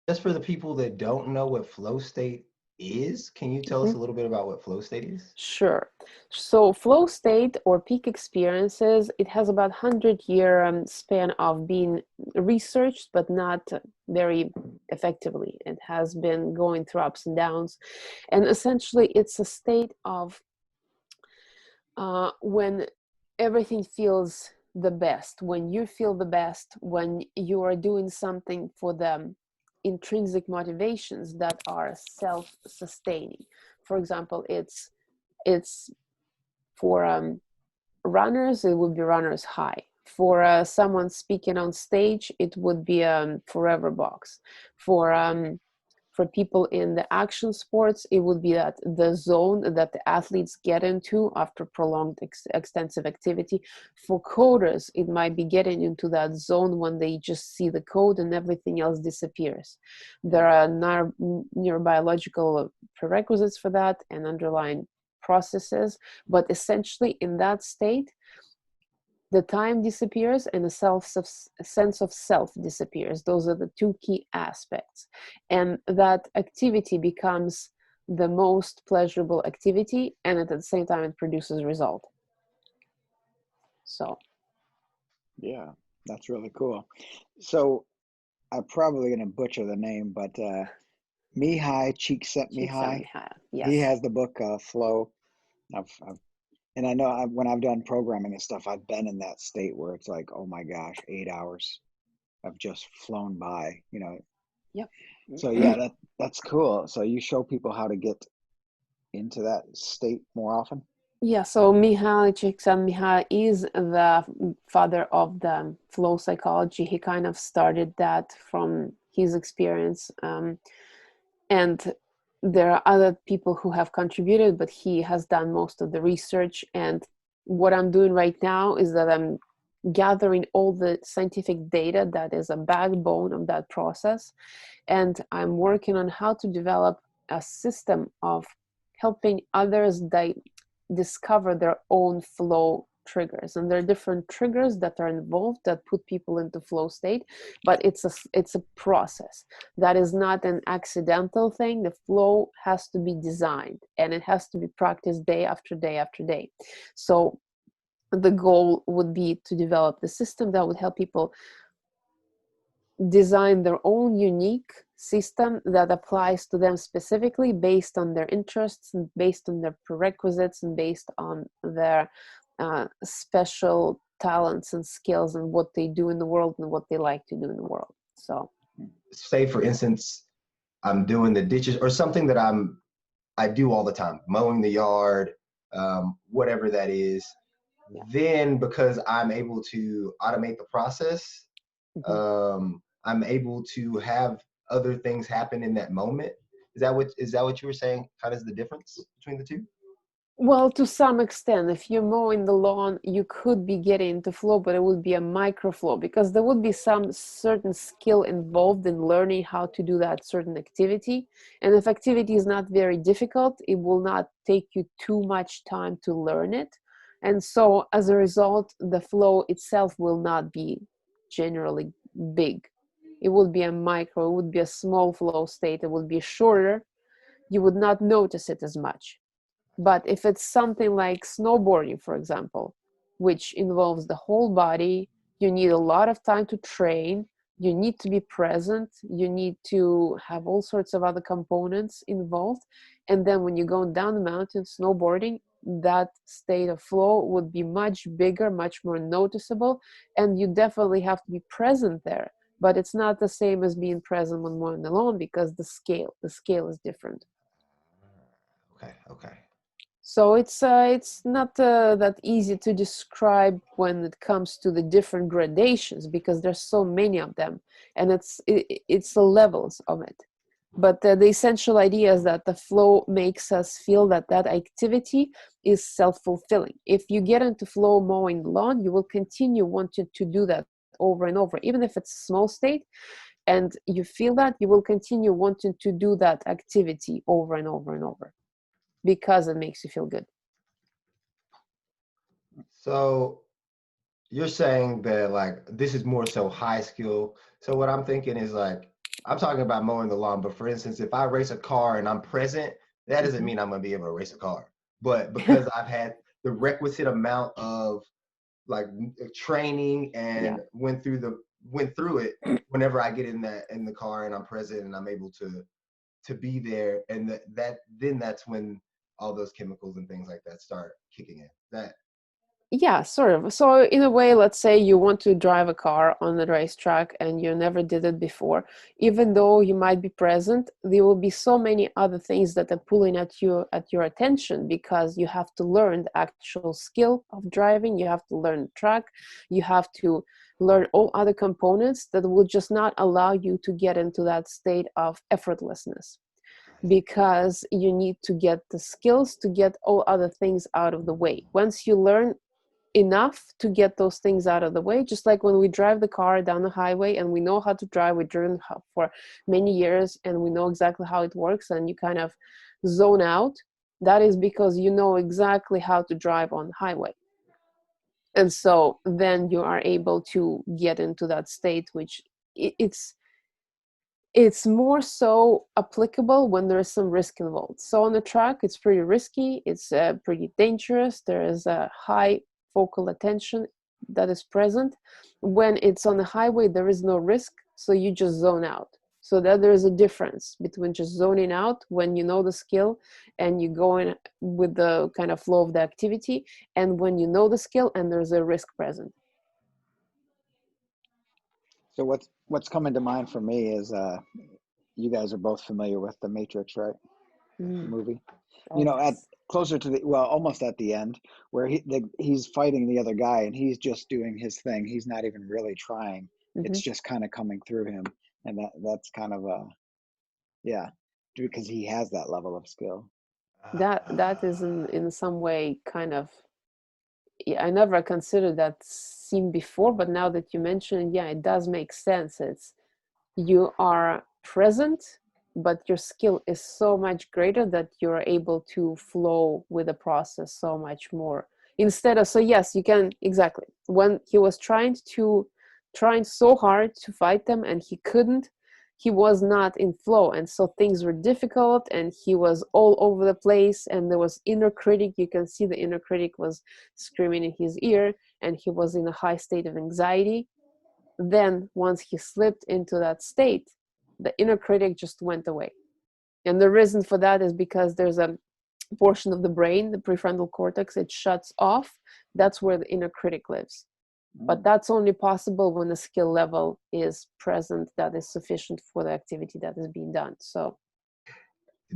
just for the people that don't know what flow state is, can you tell us a little bit about what flow state is? Sure. So flow state or peak experiences, it has about 100-year span of being researched, but not very effectively. It has been going through ups and downs. And essentially, it's a state of when everything feels the best, when you feel the best, when you are doing something for the intrinsic motivations that are self-sustaining. For example, it's for runners, it would be runner's high. For someone speaking on stage, it would be forever box. For people in the action sports, it would be that the zone that the athletes get into after prolonged extensive activity. For coders, it might be getting into that zone when they just see the code and everything else disappears. There are neurobiological prerequisites for that and underlying processes, but essentially in that state, the time disappears and a sense of self disappears. Those are the two key aspects. And that activity becomes the most pleasurable activity, and at the same time, it produces result. So, Yeah, that's really cool. So I'm probably going to butcher the name, but Mihai Csikszentmihalyi, Csikszentmihalyi, he yes. has the book Flow. I've and I know when I've done programming and stuff, I've been in that state where it's like, oh my gosh, 8 hours have just flown by, you know. Yep. So yeah, that's cool. So you show people how to get into that state more often. Yeah, so Mihaly Csikszentmihalyi is the father of the flow psychology. He kind of started that from his experience. And there are other people who have contributed, but he has done most of the research. And what I'm doing right now is that I'm gathering all the scientific data that is a backbone of that process. And I'm working on how to develop a system of helping others discover their own flow triggers. And there are different triggers that are involved that put people into flow state, but it's a process. That is not an accidental thing. The flow has to be designed and it has to be practiced day after day after day. So the goal would be to develop the system that would help people design their own unique system that applies to them specifically based on their interests and based on their prerequisites and based on their special talents and skills and what they do in the world and what they like to do in the world. So, Say for instance, I'm doing the ditches or something that I do all the time, mowing the yard, whatever that is. yeah. Then because I'm able to automate the process, Mm-hmm. I'm able to have other things happen in that moment. Is that what you were saying? Kind of is the difference between the two? Well, to some extent, if you're mowing the lawn, you could be getting into flow, but it would be a micro flow because there would be some certain skill involved in learning how to do that certain activity. And if activity is not very difficult, it will not take you too much time to learn it. And so as a result, the flow itself will not be generally big. It would be a micro, it would be a small flow state, it would be shorter. You would not notice it as much. But if it's something like snowboarding, for example, which involves the whole body, you need a lot of time to train, you need to be present, you need to have all sorts of other components involved. And then when you're going down the mountain snowboarding, that state of flow would be much bigger, much more noticeable, and you definitely have to be present there. But it's not the same as being present when we're alone because the scale is different. Okay, okay. So it's not that easy to describe when it comes to the different gradations because there's so many of them, and it's the levels of it. But the essential idea is that the flow makes us feel that that activity is self-fulfilling. If you get into flow mowing the lawn, you will continue wanting to do that over and over, even if it's a small state, and you feel that you will continue wanting to do that activity over and over and over because it makes you feel good. So you're saying that like this is more so high skill. So what I'm thinking is like I'm talking about mowing the lawn, but for instance, if I race a car and I'm present, that doesn't Mhm. mean I'm gonna be able to race a car. But because I've had the requisite amount of like training Yeah. and went through it, whenever I get in the car and I'm present and I'm able to be there, and then that's when all those chemicals and things like that start kicking in. That Yeah, sort of. So in a way, let's say you want to drive a car on the racetrack and you never did it before. Even though you might be present, there will be so many other things that are pulling at your attention, because you have to learn the actual skill of driving, you have to learn the track, you have to learn all other components that will just not allow you to get into that state of effortlessness, because you need to get the skills to get all other things out of the way. Once you learn enough to get those things out of the way, just like when we drive the car down the highway and we know how to drive, we've driven for many years and we know exactly how it works, and you kind of zone out. That is because you know exactly how to drive on the highway, and so then you are able to get into that state, which it's more so applicable when there is some risk involved. So on the track, it's pretty risky, it's pretty dangerous, there is a high focal attention that is present. When it's on the highway, there is no risk, so you just zone out. So that there is a difference between just zoning out when you know the skill and you go in with the kind of flow of the activity, and when you know the skill and there's a risk present. So what's coming to mind for me is you guys are both familiar with The Matrix, right? The Mm, movie. You oh know, at yes. closer to the well, almost at the end, where he's fighting the other guy and he's just doing his thing. He's not even really trying. Hmm. It's just kind of coming through him, and that's kind of a yeah, because he has that level of skill. That is in some way kind of, yeah, I never considered that scene before, but now that you mention it, yeah, it does make sense. It's you are present, but your skill is so much greater that you're able to flow with the process so much more. Instead of, so yes, you can exactly. When he was trying so hard to fight them and he couldn't, he was not in flow, and so things were difficult and he was all over the place, and there was inner critic. You can see the inner critic was screaming in his ear, and he was in a high state of anxiety. Then once he slipped into that state, the inner critic just went away. And the reason for that is because there's a portion of the brain, the prefrontal cortex, it shuts off. That's where the inner critic lives. But Mm. that's only possible when the skill level is present that is sufficient for the activity that is being done. So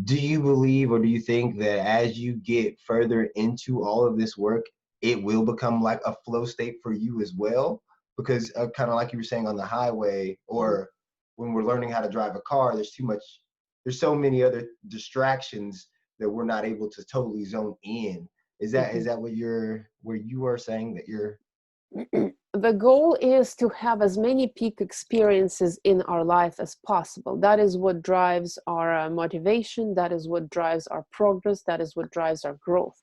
do you believe or do you think that as you get further into all of this work, it will become like a flow state for you as well? Because kind of like you were saying on the highway, mhm. or when we're learning how to drive a car, there's so many other distractions that we're not able to totally zone in. Is Mhm. that where you are saying that you're? The goal is to have as many peak experiences in our life as possible. That is what drives our motivation. That is what drives our progress. That is what drives our growth.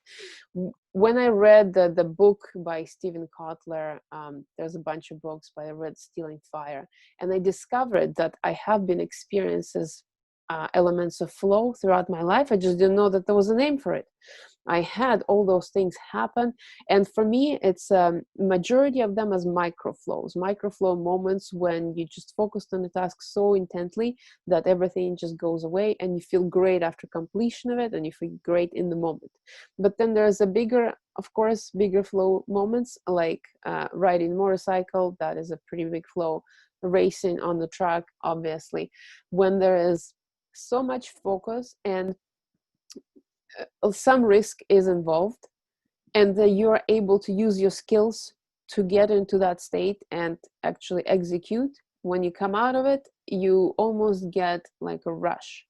When I read the book by Steven Kotler, there's a bunch of books, but I read Stealing Fire, and I discovered that I have been experiences elements of flow throughout my life. I just didn't know that there was a name for it. I had all those things happen. And for me, it's majority of them as microflows, microflow moments when you just focused on the task so intently that everything just goes away and you feel great after completion of it and you feel great in the moment. But then there's a bigger, of course, bigger flow moments like riding a motorcycle. That is a pretty big flow. Racing on the track, obviously, when there is so much focus and some risk is involved, and that you are able to use your skills to get into that state and actually execute. When you come out of it, you almost get like a rush,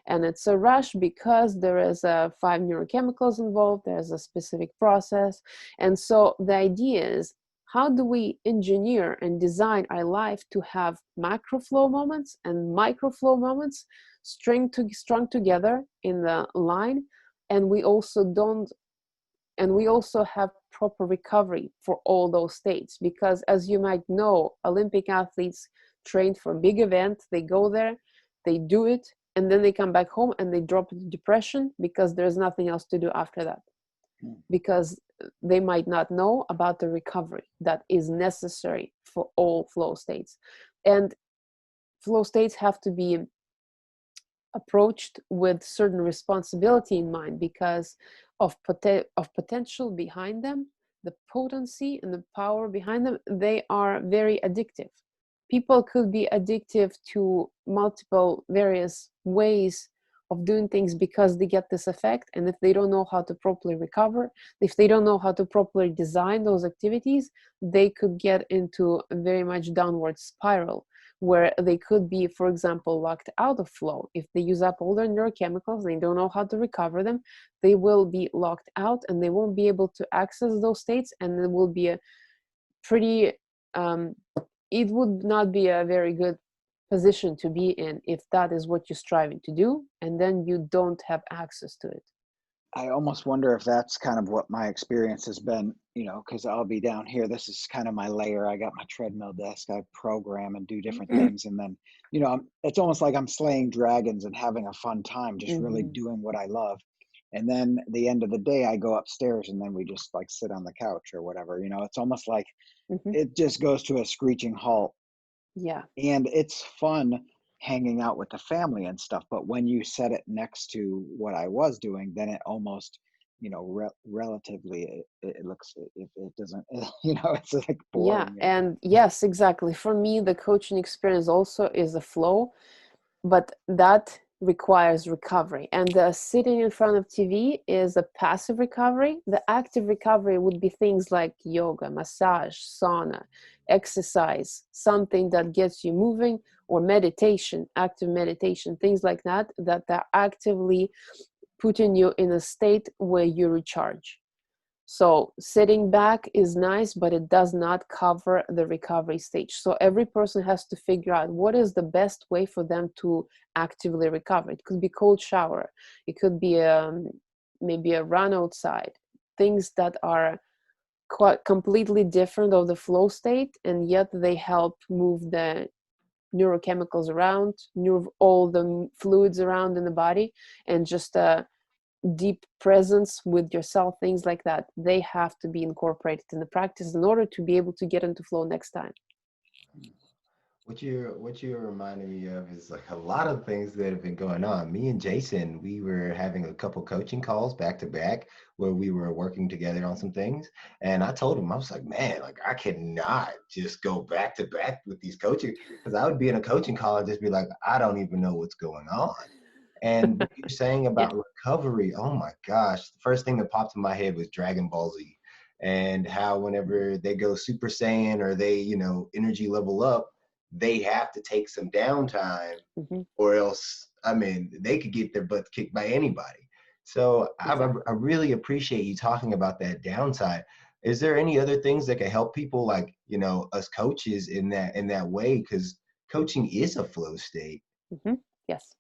and it's a rush because there is 5 neurochemicals involved, there's a specific process. And so the idea is, how do we engineer and design our life to have macro flow moments and micro flow moments strung together in the line, and we also have proper recovery for all those states, because as you might know, Olympic athletes trained for a big event, they go there, they do it, and then they come back home and they drop into depression because there's nothing else to do after that. Because they might not know about the recovery that is necessary for all flow states. And flow states have to be approached with certain responsibility in mind because of potential behind them, the potency and the power behind them. They are very addictive. People could be addictive to multiple various ways of doing things because they get this effect, and if they don't know how to properly recover, if they don't know how to properly design those activities, they could get into a very much downward spiral where they could be, for example, locked out of flow. If they use up all their neurochemicals, they don't know how to recover them, they will be locked out and they won't be able to access those states, and it will be a pretty it would not be a very good position to be in if that is what you're striving to do, and then you don't have access to it. I almost wonder if that's kind of what my experience has been, you know, because I'll be down here. This is kind of my layer. I got my treadmill desk. I program and do different things. And then, you know, it's almost like I'm slaying dragons and having a fun time, just really doing what I love. And then the end of the day, I go upstairs and then we just like sit on the couch or whatever. You know, it's almost like it just goes to a screeching halt. Yeah. And it's fun hanging out with the family and stuff, but when you set it next to what I was doing, then it almost, you know, relatively it looks, it doesn't, you know, it's like boring. Yeah, and yes, exactly. For me, the coaching experience also is a flow, but that requires recovery. And sitting in front of TV is a passive recovery. The active recovery would be things like yoga, massage, sauna, exercise, something that gets you moving, or meditation, active meditation, things like that, that are actively putting you in a state where you recharge. So sitting back is nice, but it does not cover the recovery stage. So every person has to figure out what is the best way for them to actively recover. It could be cold shower. It could be maybe a run outside. Things that are quite completely different of the flow state, and yet they help move the neurochemicals around, move all the fluids around in the body, and just deep presence with yourself, things like that. They have to be incorporated in the practice in order to be able to get into flow next time. What you're reminding me of is like a lot of things that have been going on. Me and Jason, we were having a couple coaching calls back to back where we were working together on some things. And I told him, I was like, man, like I cannot just go back to back with these coaching, because I would be in a coaching call and just be like, I don't even know what's going on. And what you're saying about recovery, oh my gosh, the first thing that popped in my head was Dragon Ball Z, and how whenever they go Super Saiyan or they, you know, energy level up, they have to take some downtime or else, I mean, they could get their butts kicked by anybody. So I really appreciate you talking about that downside. Is there any other things that can help people, like, you know, us coaches in that way? Because coaching is a flow state. Yes.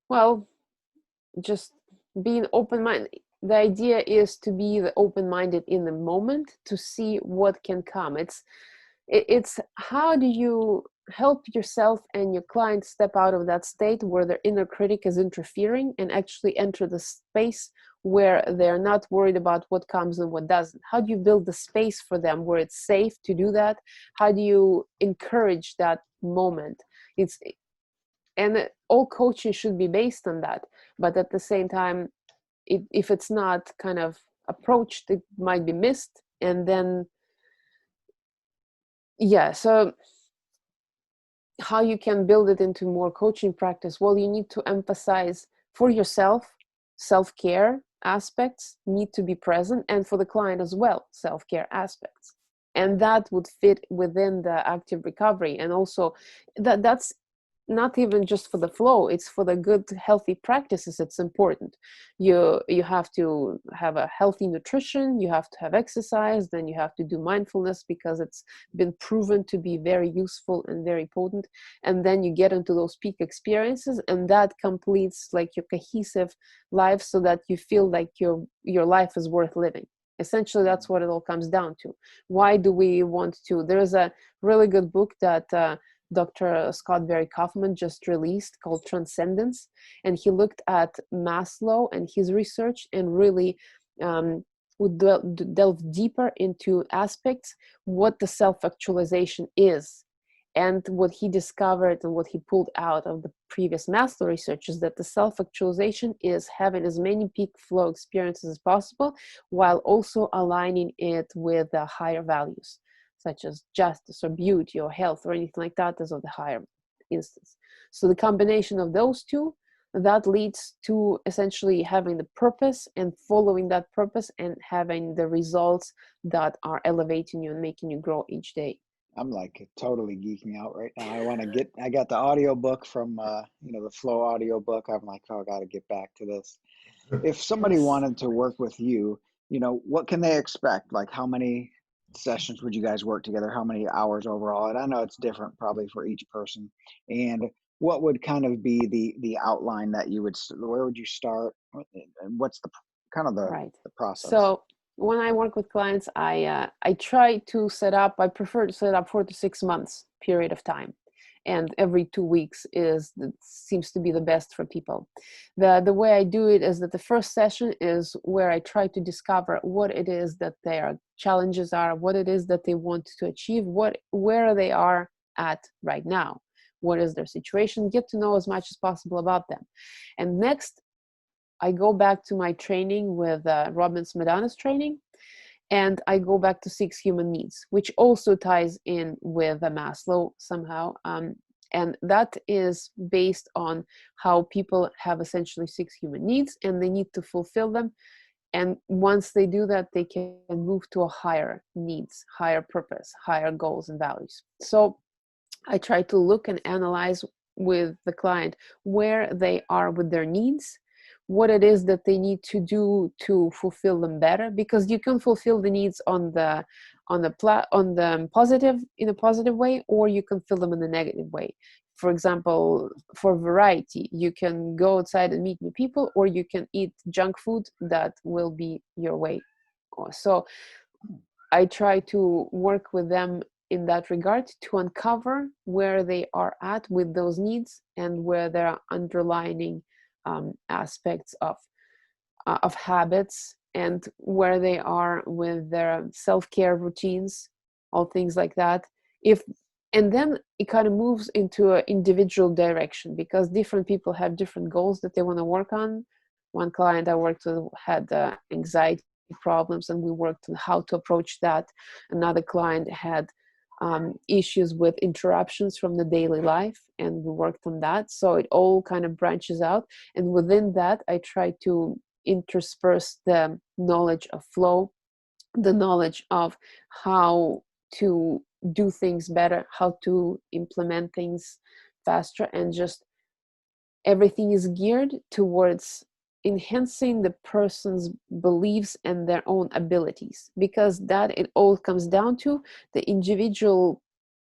Well, just being open-minded. The idea is to be open-minded in the moment to see what can come. It's how do you help yourself and your client step out of that state where their inner critic is interfering and actually enter the space where they're not worried about what comes and what doesn't. How do you build the space for them where it's safe to do that? How do you encourage that moment? And all coaching should be based on that. But at the same time, if it's not kind of approached, it might be missed. And then, so how you can build it into more coaching practice? Well, you need to emphasize for yourself, self-care aspects need to be present, and for the client as well, self-care aspects. And that would fit within the active recovery. And also that's not even just for the flow, it's for the good healthy practices. It's important. You have to have a healthy nutrition, you have to have exercise, then you have to do mindfulness because it's been proven to be very useful and very potent. And then you get into those peak experiences, and that completes like your cohesive life so that you feel like your life is worth living. Essentially, that's what it all comes down to. Why do we want to? There's a really good book that Dr. Scott Barry Kaufman just released called Transcendence. And he looked at Maslow and his research and really would delve deeper into aspects, what the self-actualization is. And what he discovered and what he pulled out of the previous Maslow research is that the self-actualization is having as many peak flow experiences as possible while also aligning it with the higher values, such as justice or beauty or health or anything like that as of the higher instance. So the combination of those two, that leads to essentially having the purpose and following that purpose and having the results that are elevating you and making you grow each day. I'm like totally geeking out right now. I got the audio book from, the Flow audio book. I'm like, oh, I got to get back to this. If somebody wanted to work with you, what can they expect? Like, how many sessions would you guys work together? How many hours overall? And I know it's different probably for each person. And what would kind of be the outline that where would you start? And what's the kind of the process? So when I work with clients, I try to I prefer to set up 4 to 6 months period of time. And every 2 weeks seems to be the best for people. The way I do it is that the first session is where I try to discover what it is that their challenges are, what it is that they want to achieve, where they are at right now, what is their situation, get to know as much as possible about them. And next, I go back to my training with Robbins Madonna's training, and I go back to 6 human needs, which also ties in with Maslow somehow. And that is based on how people have essentially 6 human needs and they need to fulfill them. And once they do that, they can move to a higher needs, higher purpose, higher goals and values. So I try to look and analyze with the client where they are with their needs, what it is that they need to do to fulfill them better, because you can fulfill the needs in a positive way, or you can fill them in a negative way. For example, for variety, you can go outside and meet new people, or you can eat junk food that will be your way. So I try to work with them in that regard to uncover where they are at with those needs and where there are underlying aspects of habits and where they are with their self-care routines, all things like that. And then it kind of moves into an individual direction, because different people have different goals that they want to work on. One client I worked with had anxiety problems, and we worked on how to approach that. Another client had issues with interruptions from the daily life, and we worked on that. So it all kind of branches out, and within that I try to intersperse the knowledge of flow, the knowledge of how to do things better, how to implement things faster, and just everything is geared towards enhancing the person's beliefs and their own abilities, because that it all comes down to the individual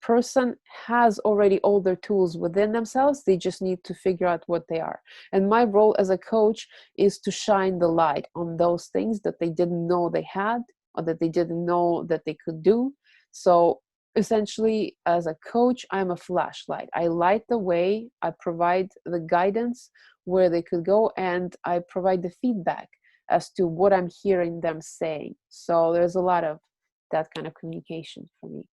person has already all their tools within themselves. They just need to figure out what they are. And my role as a coach is to shine the light on those things that they didn't know they had, or that they didn't know that they could do. So essentially, as a coach, I'm a flashlight. I light the way, I provide the guidance where they could go, and I provide the feedback as to what I'm hearing them saying. So there's a lot of that kind of communication for me.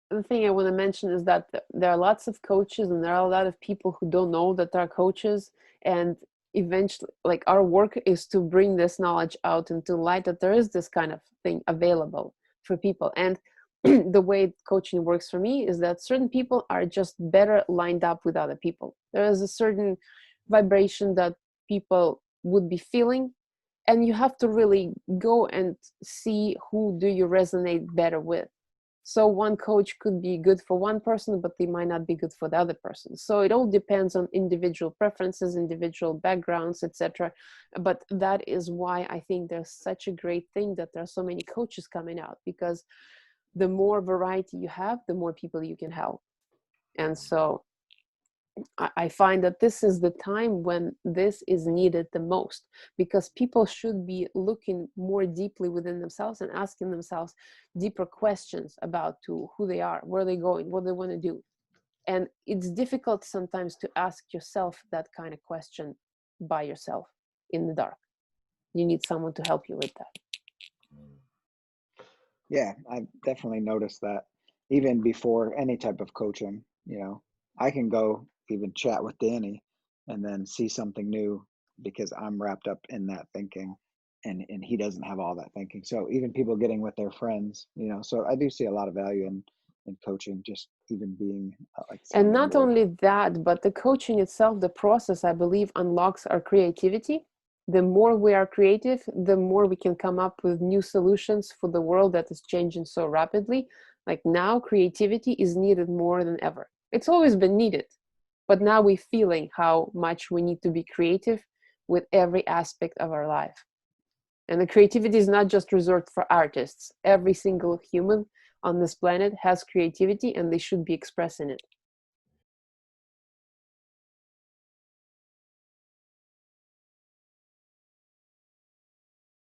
The thing I want to mention is that there are lots of coaches, and there are a lot of people who don't know that they're coaches, and eventually, like, our work is to bring this knowledge out into light, that there is this kind of thing available for people. And the way coaching works for me is that certain people are just better lined up with other people. There is a certain vibration that people would be feeling, and you have to really go and see who do you resonate better with. So one coach could be good for one person, but they might not be good for the other person. So it all depends on individual preferences, individual backgrounds, etc. But that is why I think there's such a great thing that there are so many coaches coming out, because the more variety you have, the more people you can help. And so I find that this is the time when this is needed the most, because people should be looking more deeply within themselves and asking themselves deeper questions about who they are, where they're going, what they want to do. And it's difficult sometimes to ask yourself that kind of question by yourself in the dark. You need someone to help you with that. Yeah, I've definitely noticed that even before any type of coaching, you know, I can go even chat with Danny and then see something new because I'm wrapped up in that thinking, and he doesn't have all that thinking. So even people getting with their friends, you know, so I do see a lot of value in coaching, just even being like And sounding not board. only that, but the coaching itself, the process, I believe, unlocks our creativity. The more we are creative, the more we can come up with new solutions for the world that is changing so rapidly. Like now, creativity is needed more than ever. It's always been needed, but now we're feeling how much we need to be creative with every aspect of our life. And the creativity is not just reserved for artists. Every single human on this planet has creativity, and they should be expressing it.